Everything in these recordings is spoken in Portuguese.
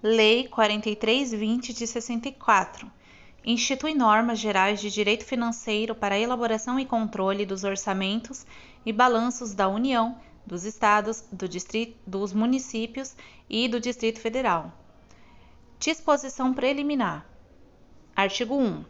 Lei 4320 de 64. Institui normas gerais de direito financeiro para a elaboração e controle dos orçamentos e balanços da União, dos Estados, dos municípios e do Distrito Federal. Disposição preliminar. Artigo 1.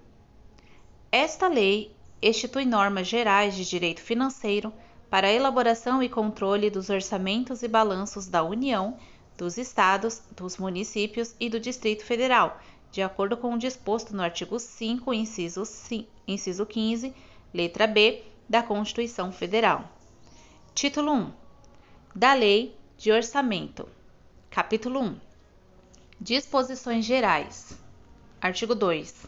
Esta lei institui normas gerais de direito financeiro para a elaboração e controle dos orçamentos e balanços da União, dos Estados, dos municípios e do Distrito Federal, de acordo com o disposto no artigo 5, inciso 15, letra B, da Constituição Federal. Título 1. Da Lei de Orçamento. Capítulo 1. Disposições gerais. Artigo 2.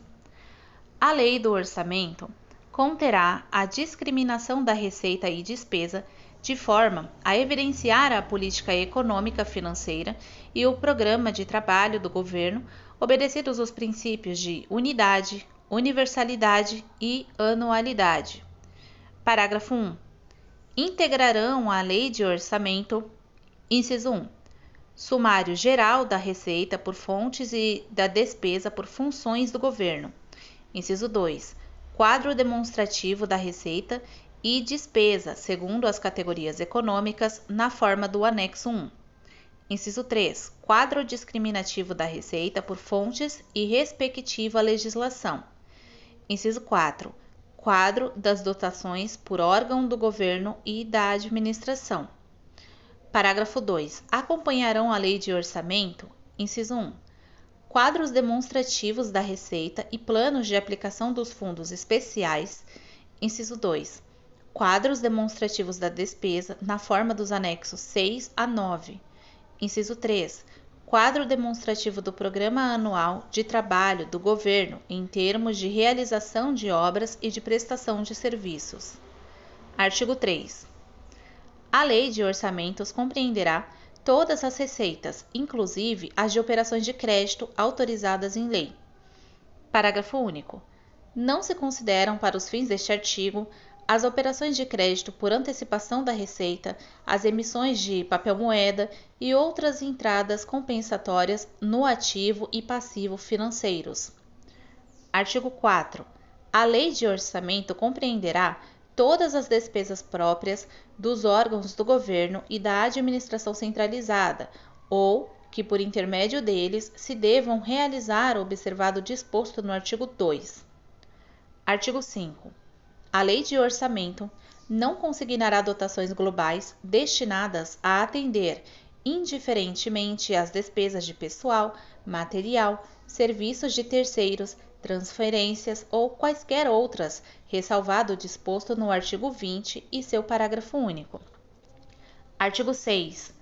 A Lei do Orçamento conterá a discriminação da receita e despesa de forma a evidenciar a política econômica financeira e o programa de trabalho do governo, obedecidos os princípios de unidade, universalidade e anualidade. Parágrafo 1. Integrarão a Lei de Orçamento, inciso 1, sumário geral da receita por fontes e da despesa por funções do governo. Inciso 2, quadro demonstrativo da receita e despesa segundo as categorias econômicas na forma do anexo 1. Inciso 3, quadro discriminativo da receita por fontes e respectiva legislação. Inciso 4, quadro das dotações por órgão do governo e da administração. Parágrafo 2. Acompanharão a Lei de Orçamento, inciso 1, quadros demonstrativos da receita e planos de aplicação dos fundos especiais, inciso 2, quadros demonstrativos da despesa na forma dos anexos 6 a 9, inciso 3, quadro demonstrativo do Programa Anual de Trabalho do Governo em termos de realização de obras e de prestação de serviços. Artigo 3. A Lei de Orçamentos compreenderá todas as receitas, inclusive as de operações de crédito autorizadas em lei. Parágrafo único. Não se consideram para os fins deste artigo as operações de crédito por antecipação da receita, as emissões de papel-moeda e outras entradas compensatórias no ativo e passivo financeiros. Artigo 4. A Lei de Orçamento compreenderá todas as despesas próprias dos órgãos do governo e da administração centralizada, ou que por intermédio deles se devam realizar observado o disposto no artigo 2. Artigo 5. A Lei de Orçamento não consignará dotações globais destinadas a atender indiferentemente às despesas de pessoal, material, serviços de terceiros, transferências ou quaisquer outras, ressalvado o disposto no artigo 20 e seu parágrafo único. Artigo 6.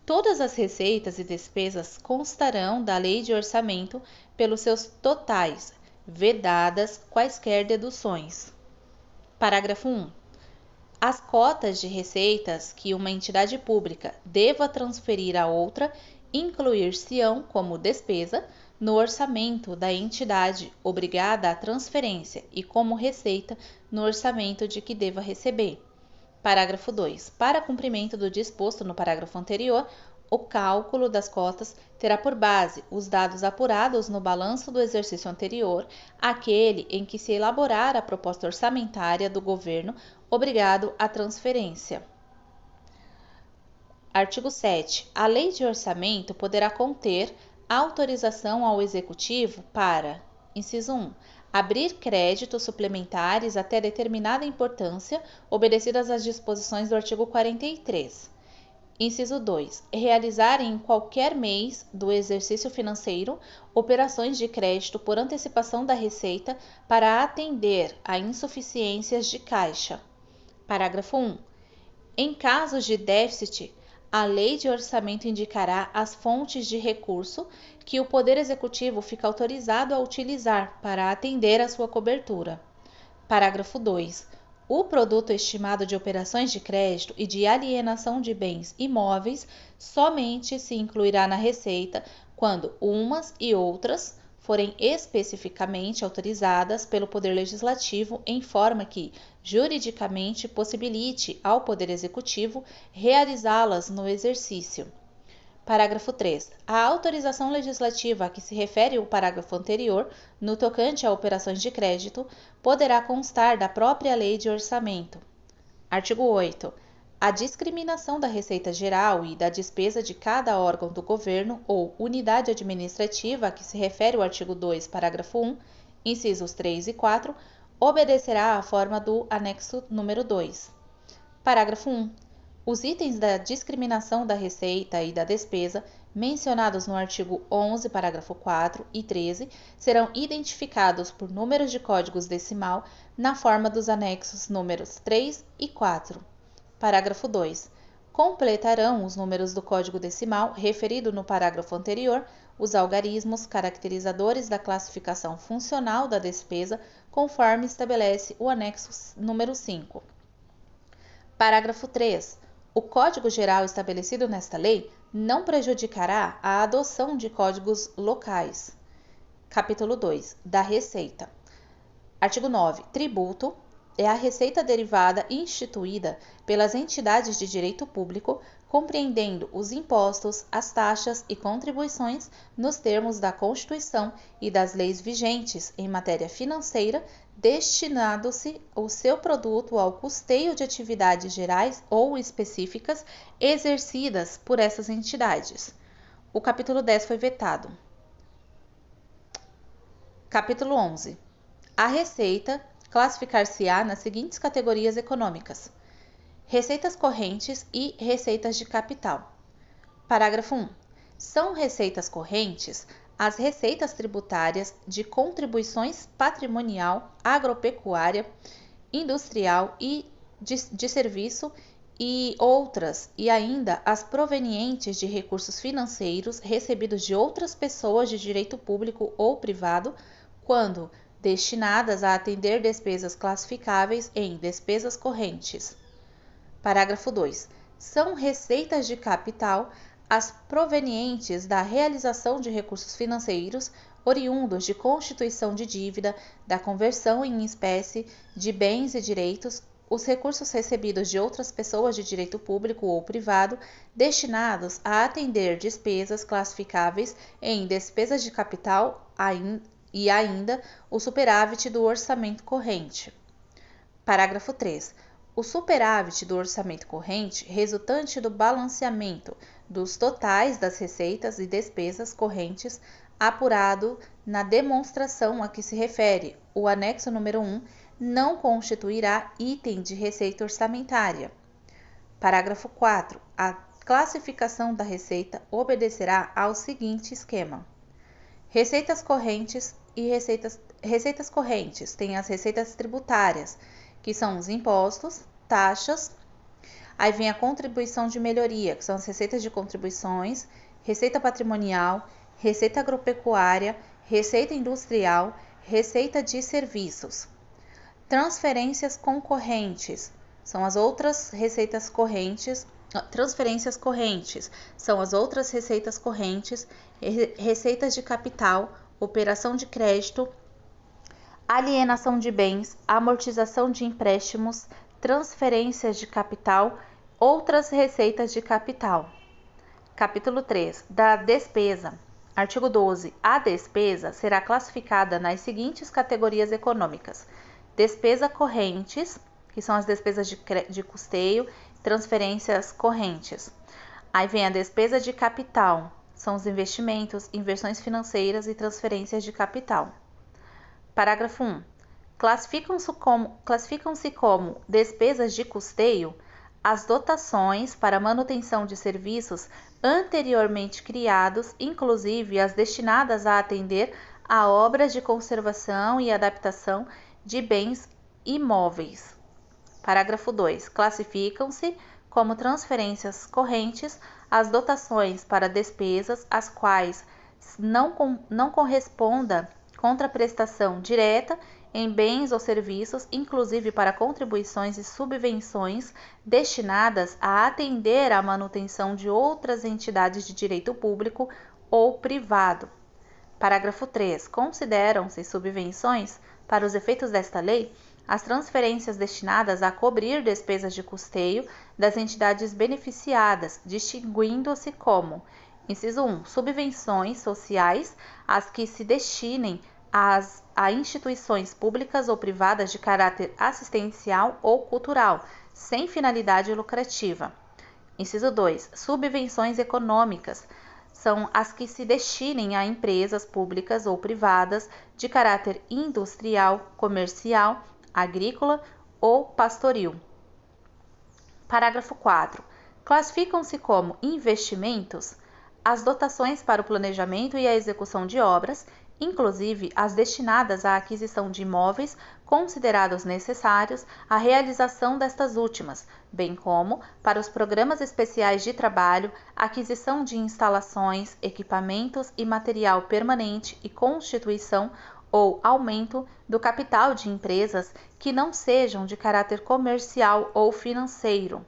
Todas as receitas e despesas constarão da Lei de Orçamento pelos seus totais, vedadas quaisquer deduções. Parágrafo 1. As cotas de receitas que uma entidade pública deva transferir a outra incluir-se-ão como despesa no orçamento da entidade obrigada à transferência e como receita no orçamento de que deva receber. Parágrafo 2. Para cumprimento do disposto no parágrafo anterior, o cálculo das cotas terá por base os dados apurados no balanço do exercício anterior, aquele em que se elaborar a proposta orçamentária do governo obrigado à transferência. Artigo 7. A Lei de Orçamento poderá conter autorização ao Executivo para, inciso 1, abrir créditos suplementares até determinada importância, obedecidas às disposições do artigo 43. Inciso 2. Realizar em qualquer mês do exercício financeiro operações de crédito por antecipação da receita para atender a insuficiências de caixa. Parágrafo 1. Em casos de déficit, a Lei de Orçamento indicará as fontes de recurso que o Poder Executivo fica autorizado a utilizar para atender a sua cobertura. Parágrafo 2. O produto estimado de operações de crédito e de alienação de bens imóveis somente se incluirá na receita quando umas e outras forem especificamente autorizadas pelo Poder Legislativo em forma que juridicamente possibilite ao Poder Executivo realizá-las no exercício. Parágrafo 3. A autorização legislativa a que se refere o parágrafo anterior, no tocante a operações de crédito, poderá constar da própria Lei de Orçamento. Artigo 8. A discriminação da receita geral e da despesa de cada órgão do governo ou unidade administrativa a que se refere o artigo 2, parágrafo 1, incisos 3 e 4, obedecerá à forma do anexo número 2. Parágrafo 1. Os itens da discriminação da receita e da despesa, mencionados no artigo 11, parágrafo 4 e 13, serão identificados por números de códigos decimal na forma dos anexos números 3 e 4. Parágrafo 2. Completarão os números do código decimal referido no parágrafo anterior os algarismos caracterizadores da classificação funcional da despesa, conforme estabelece o anexo número 5. Parágrafo 3. O Código Geral estabelecido nesta lei não prejudicará a adoção de códigos locais. Capítulo 2. Da Receita. Artigo 9. Tributo é a receita derivada instituída pelas entidades de direito público, compreendendo os impostos, as taxas e contribuições nos termos da Constituição e das leis vigentes em matéria financeira, destinado-se o seu produto ao custeio de atividades gerais ou específicas exercidas por essas entidades. O capítulo 10 foi vetado. Capítulo 11. A receita classificar-se-á nas seguintes categorias econômicas: receitas correntes e receitas de capital. Parágrafo 1. São receitas correntes as receitas tributárias de contribuições patrimonial, agropecuária, industrial e de serviço e outras, e ainda as provenientes de recursos financeiros recebidos de outras pessoas de direito público ou privado, quando destinadas a atender despesas classificáveis em despesas correntes. Parágrafo 2. São receitas de capital as provenientes da realização de recursos financeiros oriundos de constituição de dívida, da conversão em espécie de bens e direitos, os recursos recebidos de outras pessoas de direito público ou privado, destinados a atender despesas classificáveis em despesas de capital e ainda o superávit do orçamento corrente. Parágrafo 3. O superávit do orçamento corrente, resultante do balanceamento dos totais das receitas e despesas correntes, apurado na demonstração a que se refere o anexo número 1, não constituirá item de receita orçamentária. Parágrafo 4. A classificação da receita obedecerá ao seguinte esquema: receitas correntes e receitas correntes têm as receitas tributárias, que são os impostos, taxas. Aí vem a contribuição de melhoria, que são as receitas de contribuições, receita patrimonial, receita agropecuária, receita industrial, receita de serviços. Transferências concorrentes são as outras receitas correntes. Transferências correntes são as outras receitas correntes, receitas de capital, operação de crédito, alienação de bens, amortização de empréstimos, transferências de capital, outras receitas de capital. Capítulo 3. Da despesa. Artigo 12. A despesa será classificada nas seguintes categorias econômicas: despesa correntes, que são as despesas de custeio, transferências correntes. Aí vem a despesa de capital, são os investimentos, inversões financeiras e transferências de capital. Parágrafo 1. Classificam-se como despesas de custeio as dotações para manutenção de serviços anteriormente criados, inclusive as destinadas a atender a obras de conservação e adaptação de bens imóveis. Parágrafo 2. Classificam-se como transferências correntes as dotações para despesas às quais não corresponda contraprestação direta em bens ou serviços, inclusive para contribuições e subvenções destinadas a atender à manutenção de outras entidades de direito público ou privado. Parágrafo 3. Consideram-se subvenções, para os efeitos desta lei, as transferências destinadas a cobrir despesas de custeio das entidades beneficiadas, distinguindo-se como Inciso 1. Subvenções sociais, as que se destinem a instituições públicas ou privadas de caráter assistencial ou cultural, sem finalidade lucrativa. Inciso 2. Subvenções econômicas são as que se destinem a empresas públicas ou privadas de caráter industrial, comercial, agrícola ou pastoril. Parágrafo 4. Classificam-se como investimentos as dotações para o planejamento e a execução de obras, inclusive as destinadas à aquisição de imóveis considerados necessários à realização destas últimas, bem como para os programas especiais de trabalho, aquisição de instalações, equipamentos e material permanente e constituição ou aumento do capital de empresas que não sejam de caráter comercial ou financeiro.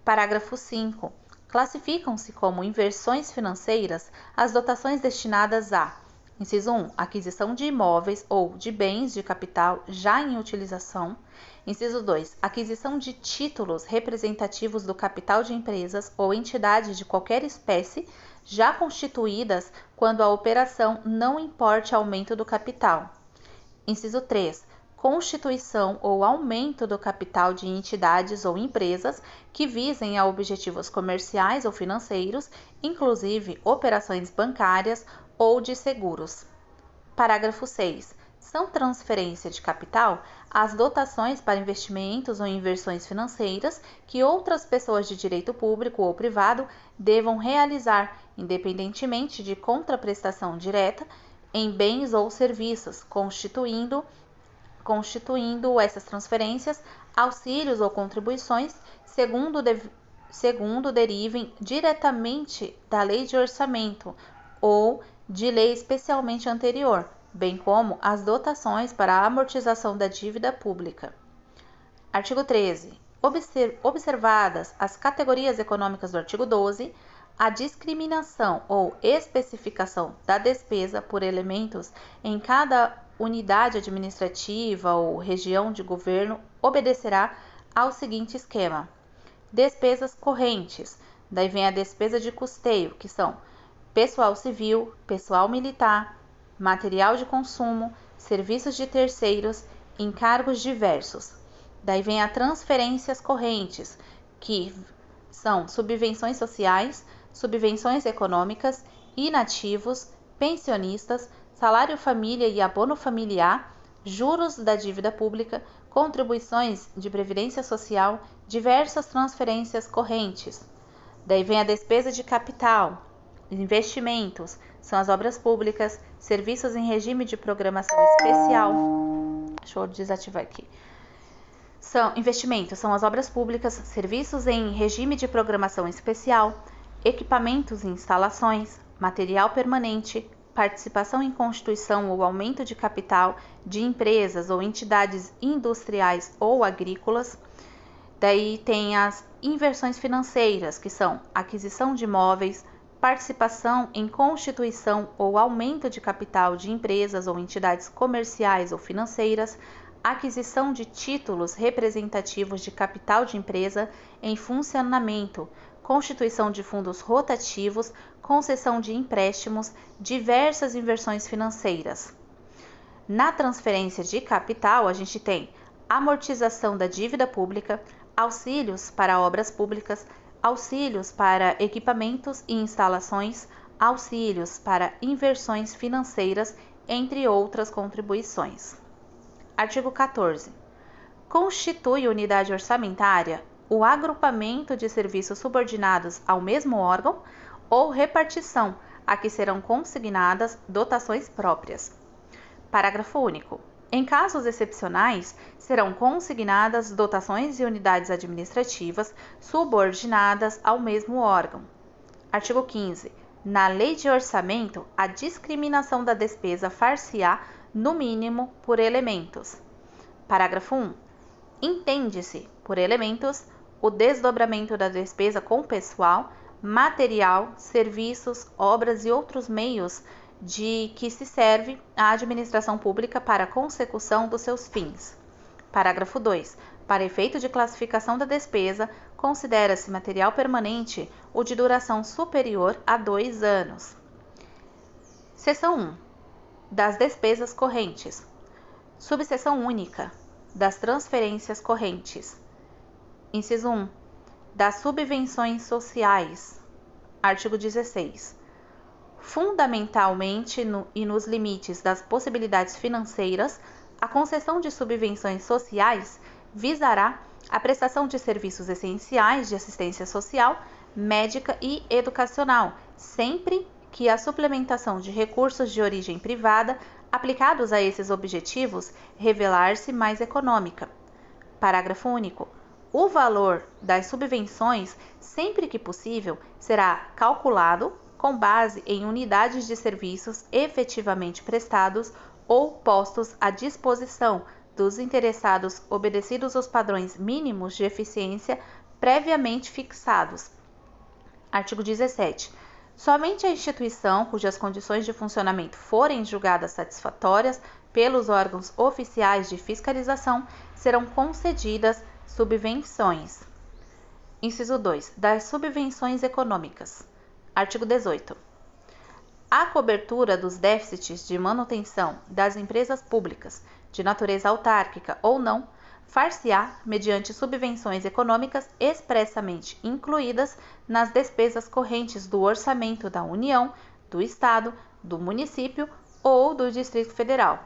Parágrafo 5. Classificam-se como inversões financeiras as dotações destinadas a: inciso 1. Aquisição de imóveis ou de bens de capital já em utilização. Inciso 2. Aquisição de títulos representativos do capital de empresas ou entidades de qualquer espécie já constituídas quando a operação não importe aumento do capital. Inciso 3. Constituição ou aumento do capital de entidades ou empresas que visem a objetivos comerciais ou financeiros, inclusive operações bancárias ou de seguros. Parágrafo 6. São transferência de capital as dotações para investimentos ou inversões financeiras que outras pessoas de direito público ou privado devam realizar, independentemente de contraprestação direta, em bens ou serviços, constituindo essas transferências auxílios ou contribuições, segundo derivem diretamente da lei de orçamento ou de lei especialmente anterior, bem como as dotações para a amortização da dívida pública. Artigo 13. Observadas as categorias econômicas do artigo 12, a discriminação ou especificação da despesa por elementos em cada unidade administrativa ou região de governo obedecerá ao seguinte esquema: despesas correntes, daí vem a despesa de custeio, que são pessoal civil, pessoal militar, material de consumo, serviços de terceiros, encargos diversos. Daí vem a transferências correntes, que são subvenções sociais, subvenções econômicas, inativos, pensionistas, salário família e abono familiar, juros da dívida pública, contribuições de previdência social, diversas transferências correntes. Daí vem a despesa de capital, investimentos, são as obras públicas, serviços em regime de programação especial. Deixa eu desativar aqui. Investimentos são as obras públicas, serviços em regime de programação especial, equipamentos e instalações, material permanente, participação em constituição ou aumento de capital de empresas ou entidades industriais ou agrícolas. Daí tem as inversões financeiras, que são aquisição de imóveis, participação em constituição ou aumento de capital de empresas ou entidades comerciais ou financeiras, aquisição de títulos representativos de capital de empresa em funcionamento, constituição de fundos rotativos, concessão de empréstimos, diversas inversões financeiras. Na transferência de capital, a gente tem amortização da dívida pública, auxílios para obras públicas, auxílios para equipamentos e instalações, auxílios para inversões financeiras, entre outras contribuições. Artigo 14. Constitui unidade orçamentária o agrupamento de serviços subordinados ao mesmo órgão ou repartição a que serão consignadas dotações próprias. Parágrafo único. Em casos excepcionais, serão consignadas dotações e unidades administrativas subordinadas ao mesmo órgão. Artigo 15. Na lei de orçamento, a discriminação da despesa far-se-á, no mínimo, por elementos. Parágrafo 1. Entende-se por elementos o desdobramento da despesa com pessoal, material, serviços, obras e outros meios de que se serve a administração pública para a consecução dos seus fins. Parágrafo 2. Para efeito de classificação da despesa, considera-se material permanente o de duração superior a 2 anos. Seção 1. Das despesas correntes. Subseção única. Das transferências correntes. Inciso 1. Das subvenções sociais. Artigo 16. Fundamentalmente e nos limites das possibilidades financeiras, a concessão de subvenções sociais visará a prestação de serviços essenciais de assistência social, médica e educacional, sempre que a suplementação de recursos de origem privada aplicados a esses objetivos revelar-se mais econômica. Parágrafo único. O valor das subvenções, sempre que possível, será calculado com base em unidades de serviços efetivamente prestados ou postos à disposição dos interessados, obedecidos os padrões mínimos de eficiência previamente fixados. Artigo 17. Somente a instituição cujas condições de funcionamento forem julgadas satisfatórias pelos órgãos oficiais de fiscalização serão concedidas subvenções. Inciso 2. Das subvenções econômicas. Artigo 18. A cobertura dos déficits de manutenção das empresas públicas, de natureza autárquica ou não, far-se-á mediante subvenções econômicas expressamente incluídas nas despesas correntes do orçamento da União, do Estado, do município ou do Distrito Federal.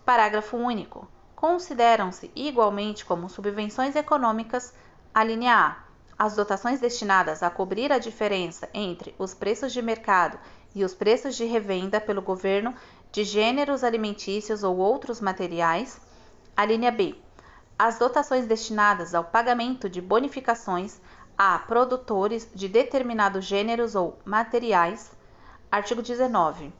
Parágrafo único. Consideram-se igualmente como subvenções econômicas: alínea A, as dotações destinadas a cobrir a diferença entre os preços de mercado e os preços de revenda pelo governo de gêneros alimentícios ou outros materiais. Alínea B, as dotações destinadas ao pagamento de bonificações a produtores de determinados gêneros ou materiais. Artigo 19.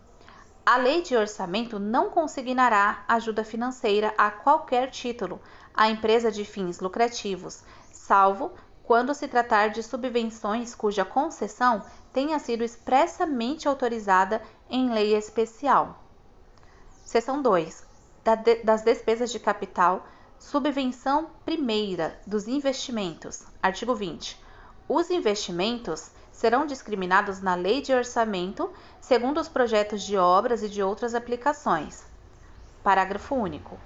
A Lei de Orçamento não consignará ajuda financeira a qualquer título à empresa de fins lucrativos, salvo quando se tratar de subvenções cuja concessão tenha sido expressamente autorizada em lei especial. Seção 2. Das despesas de capital, subvenção primeira dos investimentos. Artigo 20. Os investimentos serão discriminados na Lei de Orçamento, segundo os projetos de obras e de outras aplicações. Parágrafo único.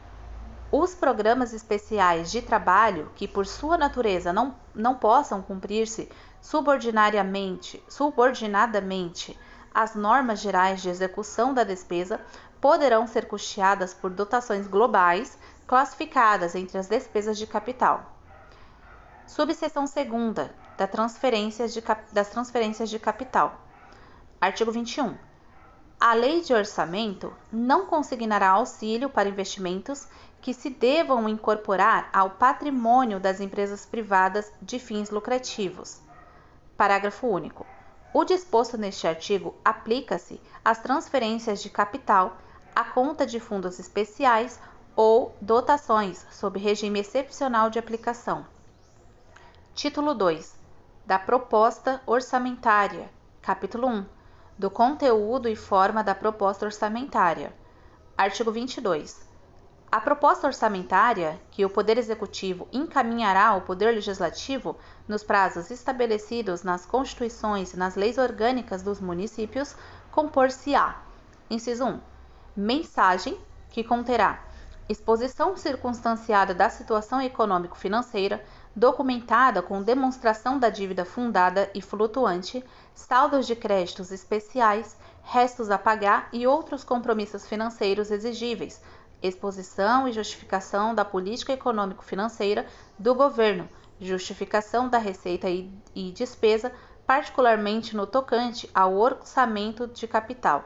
Os programas especiais de trabalho, que por sua natureza não possam cumprir-se subordinadamente às normas gerais de execução da despesa, poderão ser custeadas por dotações globais classificadas entre as despesas de capital. Subseção 2ª das transferências de capital. Artigo 21. A Lei de Orçamento não consignará auxílio para investimentos que se devam incorporar ao patrimônio das empresas privadas de fins lucrativos. Parágrafo único. O disposto neste artigo aplica-se às transferências de capital à conta de fundos especiais ou dotações sob regime excepcional de aplicação. Título 2. Da proposta orçamentária. Capítulo 1. Do conteúdo e forma da proposta orçamentária. Artigo 22. A proposta orçamentária, que o Poder Executivo encaminhará ao Poder Legislativo nos prazos estabelecidos nas Constituições e nas leis orgânicas dos municípios, compor-se-á: inciso 1. Mensagem, que conterá exposição circunstanciada da situação econômico-financeira, documentada com demonstração da dívida fundada e flutuante, saldos de créditos especiais, restos a pagar e outros compromissos financeiros exigíveis, exposição e justificação da política econômico-financeira do governo, justificação da receita e despesa, particularmente no tocante ao orçamento de capital.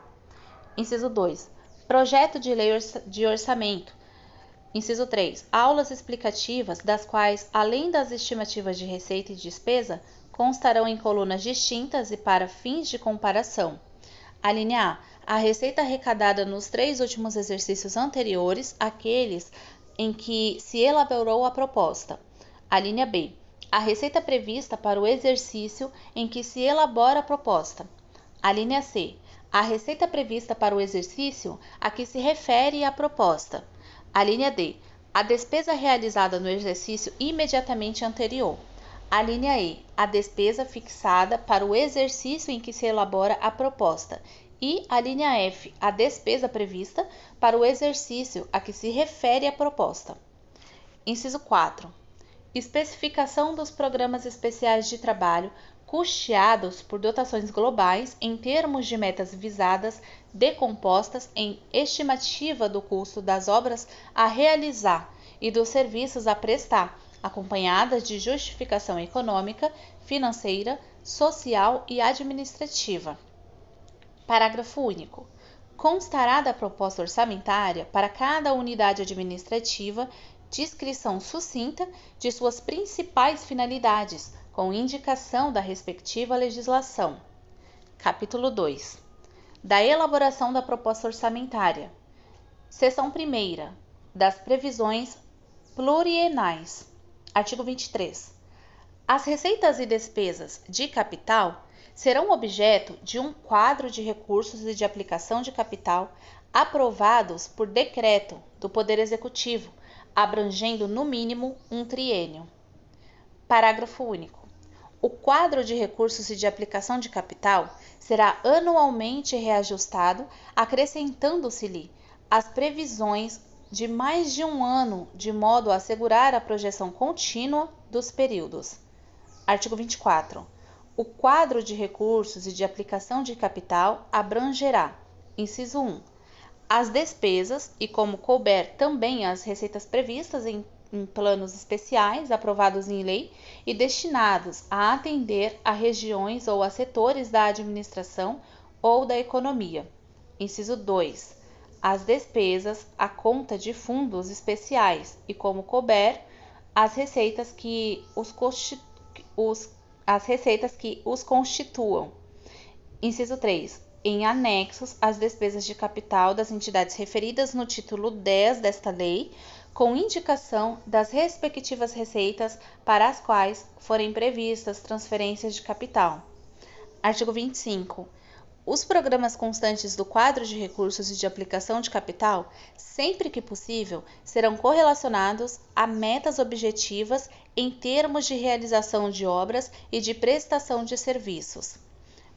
Inciso 2. Projeto de lei de orçamento. Inciso 3. Aulas explicativas, das quais, além das estimativas de receita e despesa, constarão em colunas distintas e para fins de comparação. Alínea A. A receita arrecadada nos 3 últimos exercícios anteriores àqueles em que se elaborou a proposta. Alínea B. A receita prevista para o exercício em que se elabora a proposta. Alínea C. A receita prevista para o exercício a que se refere a proposta. Alínea D. A despesa realizada no exercício imediatamente anterior. Alínea E. A despesa fixada para o exercício em que se elabora a proposta. E a linha F. A despesa prevista para o exercício a que se refere a proposta. Inciso 4. Especificação dos programas especiais de trabalho custeados por dotações globais em termos de metas visadas decompostas em estimativa do custo das obras a realizar e dos serviços a prestar, acompanhadas de justificação econômica, financeira, social e administrativa. Parágrafo único. Constará da proposta orçamentária para cada unidade administrativa descrição sucinta de suas principais finalidades, com indicação da respectiva legislação. Capítulo 2. Da elaboração da proposta orçamentária. Seção 1ª. Das previsões plurienais. Artigo 23. As receitas e despesas de capital serão objeto de um quadro de recursos e de aplicação de capital aprovados por decreto do Poder Executivo, abrangendo no mínimo um triênio. Parágrafo único. O quadro de recursos e de aplicação de capital será anualmente reajustado, acrescentando-se-lhe as previsões de mais de um ano, de modo a assegurar a projeção contínua dos períodos. Artigo 24. O quadro de recursos e de aplicação de capital abrangerá, inciso 1, as despesas e, como couber, também as receitas previstas em planos especiais aprovados em lei e destinados a atender a regiões ou a setores da administração ou da economia. Inciso 2. As despesas à conta de fundos especiais e, como couber, as receitas que os constituam. Inciso 3. Em anexos às despesas de capital das entidades referidas no título 10 desta lei, com indicação das respectivas receitas para as quais forem previstas transferências de capital. Artigo 25. Os programas constantes do quadro de recursos e de aplicação de capital, sempre que possível, serão correlacionados a metas objetivas em termos de realização de obras e de prestação de serviços.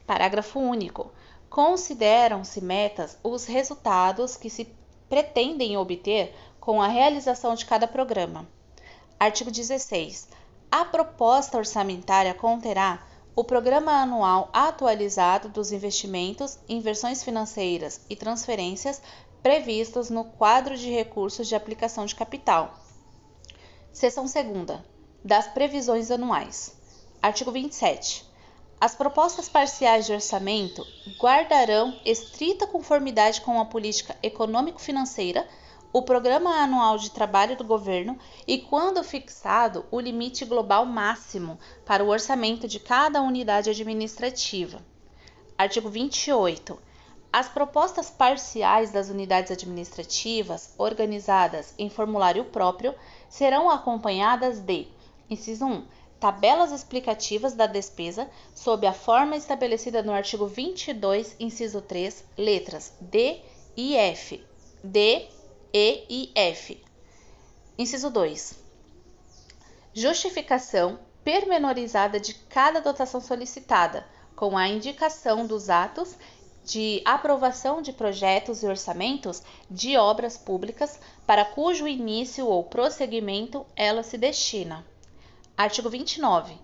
Parágrafo único. Consideram-se metas os resultados que se pretendem obter com a realização de cada programa. Artigo 16. A proposta orçamentária conterá o programa anual atualizado dos investimentos, inversões financeiras e transferências previstos no quadro de recursos de aplicação de capital. Seção 2ª. Das previsões anuais. Artigo 27. As propostas parciais de orçamento guardarão estrita conformidade com a política econômico-financeira, o programa anual de trabalho do governo e, quando fixado, o limite global máximo para o orçamento de cada unidade administrativa. Artigo 28. As propostas parciais das unidades administrativas, organizadas em formulário próprio, serão acompanhadas de, inciso 1, tabelas explicativas da despesa sob a forma estabelecida no artigo 22, inciso 3, letras D e F. D, E e F. Inciso 2. Justificação pormenorizada de cada dotação solicitada, com a indicação dos atos de aprovação de projetos e orçamentos de obras públicas para cujo início ou prosseguimento ela se destina. Artigo 29.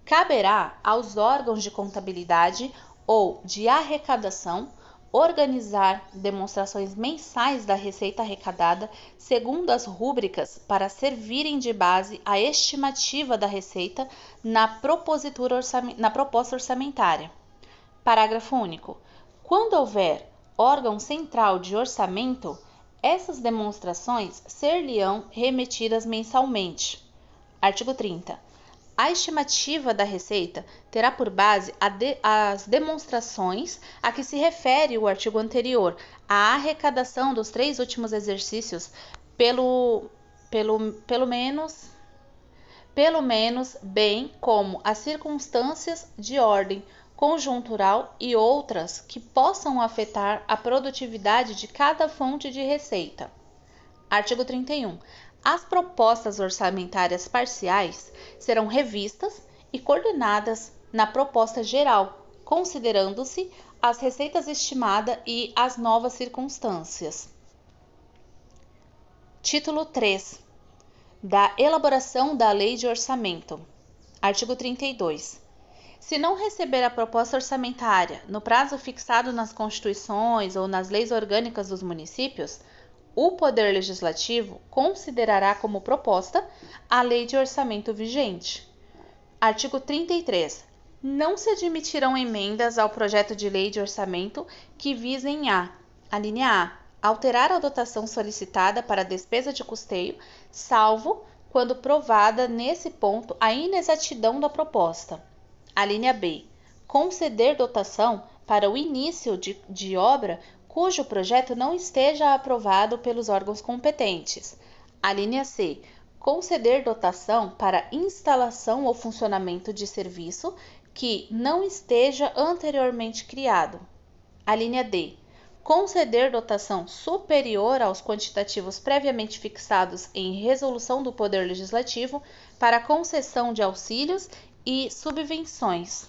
Caberá aos órgãos de contabilidade ou de arrecadação organizar demonstrações mensais da receita arrecadada segundo as rúbricas para servirem de base à estimativa da receita na proposta orçamentária. Parágrafo único. Quando houver órgão central de orçamento, essas demonstrações ser-lhe-ão remetidas mensalmente. Artigo 30. A estimativa da receita terá por base as demonstrações a que se refere o artigo anterior, a arrecadação dos 3 últimos exercícios, pelo menos, bem como as circunstâncias de ordem conjuntural e outras que possam afetar a produtividade de cada fonte de receita. Artigo 31. As propostas orçamentárias parciais serão revistas e coordenadas na proposta geral, considerando-se as receitas estimadas e as novas circunstâncias. Título 3. Da elaboração da Lei de Orçamento. Artigo 32. Se não receber a proposta orçamentária no prazo fixado nas constituições ou nas leis orgânicas dos municípios, o Poder Legislativo considerará como proposta a Lei de Orçamento vigente. Artigo 33. Não se admitirão emendas ao projeto de lei de orçamento que visem a linha A, alterar a dotação solicitada para despesa de custeio, salvo quando provada nesse ponto a inexatidão da proposta. A linha B, conceder dotação para o início de obra cujo projeto não esteja aprovado pelos órgãos competentes. A linha C, conceder dotação para instalação ou funcionamento de serviço que não esteja anteriormente criado. A linha D, conceder dotação superior aos quantitativos previamente fixados em resolução do Poder Legislativo para concessão de auxílios e subvenções.